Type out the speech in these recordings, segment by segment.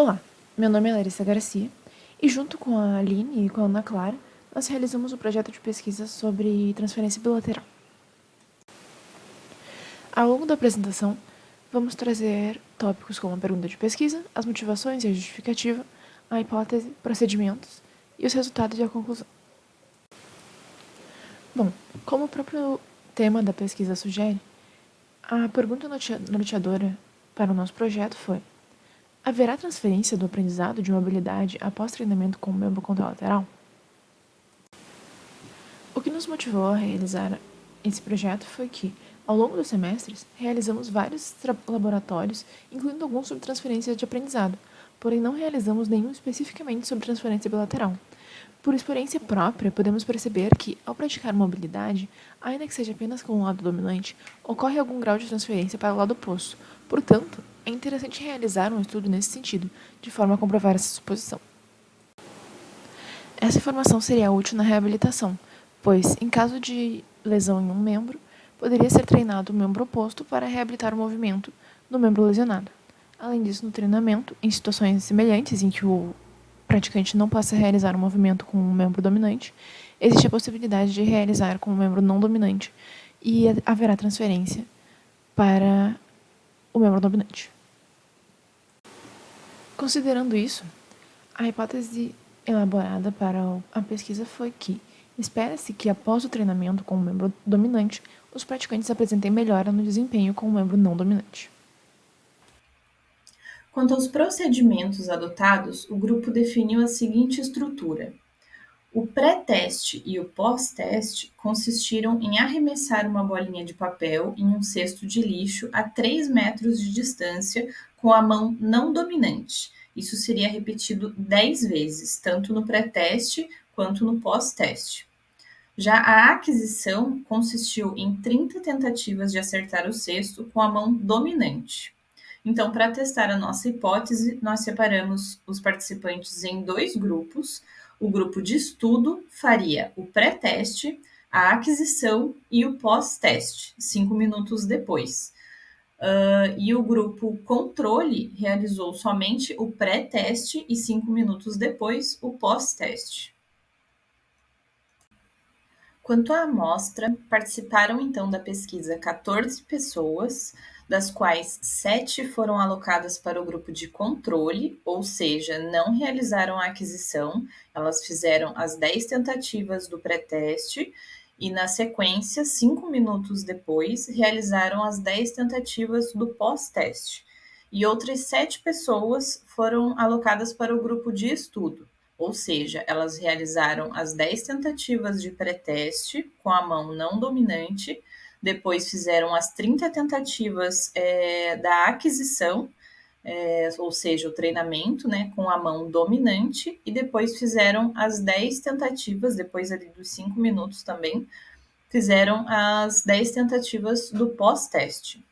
Olá, meu nome é Larissa Garcia e junto com a Aline e com a Ana Clara, nós realizamos um projeto de pesquisa sobre transferência bilateral. Ao longo da apresentação, vamos trazer tópicos como a pergunta de pesquisa, as motivações e a justificativa, a hipótese, procedimentos e os resultados e a conclusão. Bom, como o próprio tema da pesquisa sugere, a pergunta norteadora para o nosso projeto foi: haverá transferência do aprendizado de uma habilidade após treinamento com o membro contralateral? O que nos motivou a realizar esse projeto foi que, ao longo dos semestres, realizamos vários laboratórios, incluindo alguns sobre transferência de aprendizado, porém não realizamos nenhum especificamente sobre transferência bilateral. Por experiência própria, podemos perceber que, ao praticar uma habilidade, ainda que seja apenas com o lado dominante, ocorre algum grau de transferência para o lado oposto. Portanto, é interessante realizar um estudo nesse sentido, de forma a comprovar essa suposição. Essa informação seria útil na reabilitação, pois, em caso de lesão em um membro, poderia ser treinado o membro oposto para reabilitar o movimento do membro lesionado. Além disso, no treinamento, em situações semelhantes em que o praticante não possa realizar um movimento com um membro dominante, existe a possibilidade de realizar com um membro não dominante e haverá transferência para o membro dominante. Considerando isso, a hipótese elaborada para a pesquisa foi que espera-se que, após o treinamento com o membro dominante, os praticantes apresentem melhora no desempenho com o membro não dominante. Quanto aos procedimentos adotados, o grupo definiu a seguinte estrutura. O pré-teste e o pós-teste consistiram em arremessar uma bolinha de papel em um cesto de lixo a 3 metros de distância com a mão não dominante. Isso seria repetido 10 vezes, tanto no pré-teste quanto no pós-teste. Já a aquisição consistiu em 30 tentativas de acertar o cesto com a mão dominante. Então, para testar a nossa hipótese, nós separamos os participantes em 2 grupos. O grupo de estudo faria o pré-teste, a aquisição e o pós-teste, 5 minutos depois. E o grupo controle realizou somente o pré-teste e 5 minutos depois o pós-teste. Quanto à amostra, participaram então da pesquisa 14 pessoas, das quais 7 foram alocadas para o grupo de controle, ou seja, não realizaram a aquisição, elas fizeram as 10 tentativas do pré-teste e, na sequência, 5 minutos depois, realizaram as 10 tentativas do pós-teste. E outras 7 pessoas foram alocadas para o grupo de estudo. Ou seja, elas realizaram as 10 tentativas de pré-teste com a mão não dominante, depois fizeram as 30 tentativas da aquisição, ou seja, o treinamento, né, com a mão dominante, e depois fizeram as 10 tentativas, depois ali dos 5 minutos também, fizeram as 10 tentativas do pós-teste.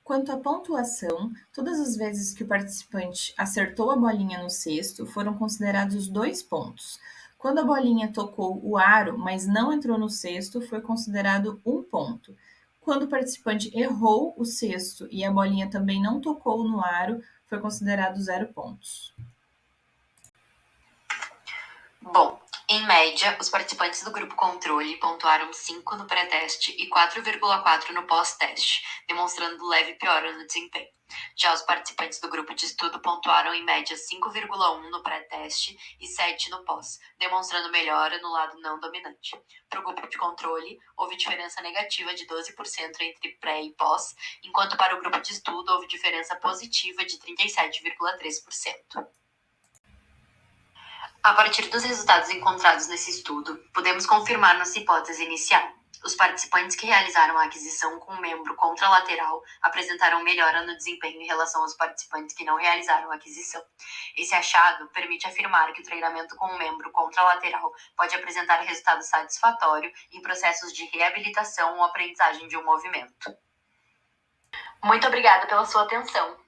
Quanto à pontuação, todas as vezes que o participante acertou a bolinha no cesto, foram considerados 2 pontos. Quando a bolinha tocou o aro, mas não entrou no cesto, foi considerado 1 ponto. Quando o participante errou o cesto e a bolinha também não tocou no aro, foi considerado 0 pontos. Bom, em média, os participantes do grupo controle pontuaram 5 no pré-teste e 4,4 no pós-teste, demonstrando leve piora no desempenho. Já os participantes do grupo de estudo pontuaram em média 5,1 no pré-teste e 7 no pós, demonstrando melhora no lado não dominante. Para o grupo de controle, houve diferença negativa de 12% entre pré e pós, enquanto para o grupo de estudo houve diferença positiva de 37,3%. A partir dos resultados encontrados nesse estudo, podemos confirmar nossa hipótese inicial. Os participantes que realizaram a aquisição com um membro contralateral apresentaram melhora no desempenho em relação aos participantes que não realizaram a aquisição. Esse achado permite afirmar que o treinamento com um membro contralateral pode apresentar resultado satisfatório em processos de reabilitação ou aprendizagem de um movimento. Muito obrigada pela sua atenção.